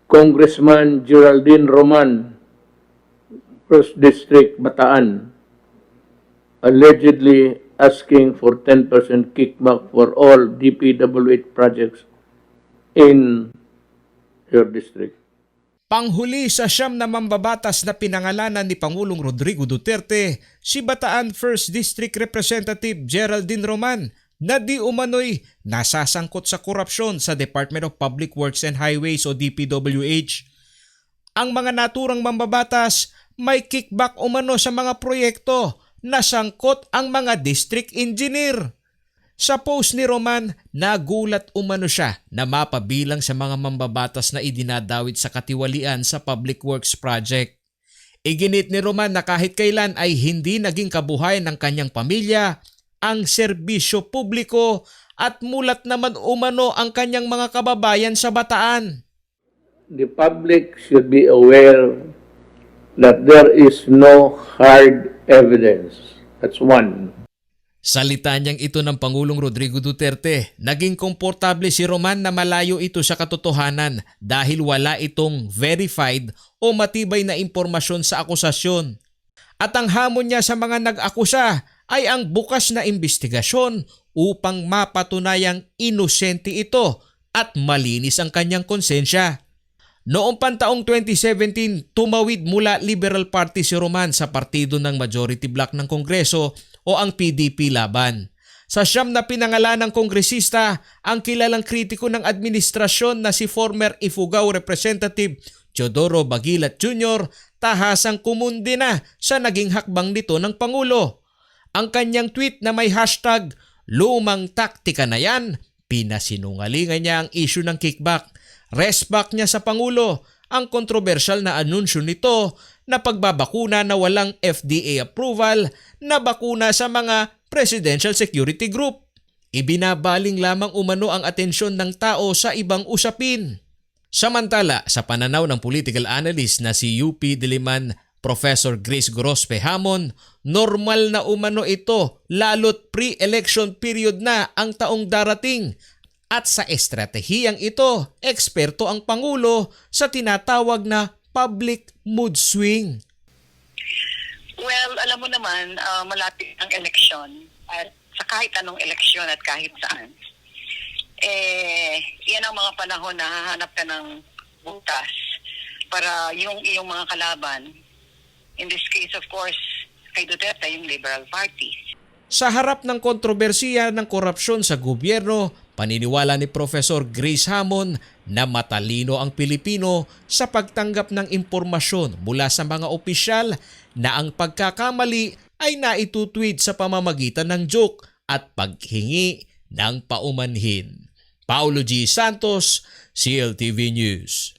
Congressman Geraldine Roman, 1st District, Bataan, allegedly asking for 10% kickback for all DPWH projects in your district. Panghuli sa siyam na mambabatas na pinangalanan ni Pangulong Rodrigo Duterte, si Bataan 1st District Representative Geraldine Roman na di umano'y nasasangkot sa korapsyon sa Department of Public Works and Highways o DPWH. Ang mga naturang mambabatas may kickback umano sa mga proyekto na sangkot ang mga district engineer. Sa post ni Roman, nagulat umano siya na mapabilang sa mga mambabatas na idinadawit sa katiwalian sa Public Works Project. Iginit ni Roman na kahit kailan ay hindi naging kabuhayan ng kanyang pamilya ang serbisyo publiko at mulat naman umano ang kanyang mga kababayan sa Bataan. The public should be aware that there is no hard evidence. That's one. Salita niyang ito ng Pangulong Rodrigo Duterte, naging komportable si Roman na malayo ito sa katotohanan dahil wala itong verified o matibay na impormasyon sa akusasyon. At ang hamon niya sa mga nag-akusa ay ang bukas na investigasyon upang mapatunayang inosente ito at malinis ang kanyang konsensya. Noong pantaong 2017, tumawid mula Liberal Party si Roman sa partido ng majority bloc ng Kongreso o ang PDP laban. Sa siyam na pinangalanang kongresista, ang kilalang kritiko ng administrasyon na si former Ifugao Representative Teodoro Bagilat Jr. tahasang kumundi na sa naging hakbang nito ng Pangulo. Ang kanyang tweet na may hashtag, "Lumang taktika na yan," pinasinungalingan niya ang issue ng kickback. Resback niya sa Pangulo ang kontrobersyal na anunsyo nito na pagbabakuna na walang FDA approval na bakuna sa mga Presidential Security Group. Ibinabaling lamang umano ang atensyon ng tao sa ibang usapin. Samantala, sa pananaw ng political analyst na si UP Diliman Professor Grace Gorospe Hamon, normal na umano ito lalo't pre-election period na ang taong darating. At sa estratehiyang ito, eksperto ang Pangulo sa tinatawag na public mood swing. Well, alam mo naman, malapit ang eleksyon at sa kahit anong eleksyon at kahit saan. Yan ang mga panahon na hahanap ka ng butas para yung iyong mga kalaban. In this case, of course, kay Duterte, yung Liberal Party. Sa harap ng kontrobersiya ng korupsyon sa gobyerno, paniniwala ni Professor Grace Hamon na matalino ang Pilipino sa pagtanggap ng impormasyon mula sa mga opisyal na ang pagkakamali ay naitutweet sa pamamagitan ng joke at paghingi ng paumanhin. Paulo G. Santos, CLTV News.